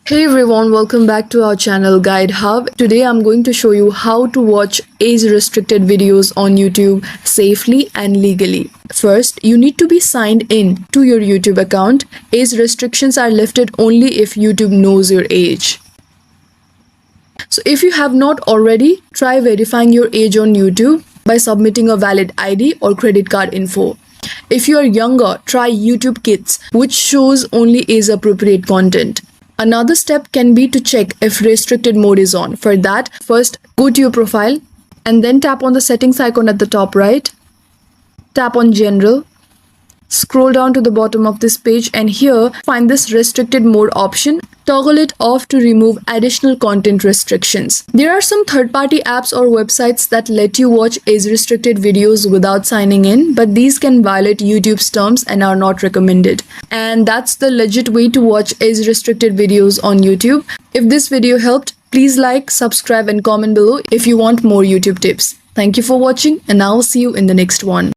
Hey everyone, welcome back to our channel Guide Hub. Today I'm going to show you how to watch age restricted videos on YouTube safely and legally. First, you need to be signed in to your YouTube account. Age restrictions are lifted only if YouTube knows your age. So if you have not already, try verifying your age on YouTube by submitting a valid ID or credit card info. If you are younger, try YouTube Kids, which shows only age appropriate content. Another step can be to check if restricted mode is on. For that, first go to your profile and then tap on the settings icon at the top right. Tap on General. Scroll down to the bottom of this page and here find this restricted mode option. Toggle it off to remove additional content restrictions. There are some third-party apps or websites that let you watch age-restricted videos without signing in, but these can violate YouTube's terms and are not recommended. And that's the legit way to watch age-restricted videos on YouTube. If this video helped, please like, subscribe and comment below if you want more YouTube tips. Thank you for watching and I'll see you in the next one.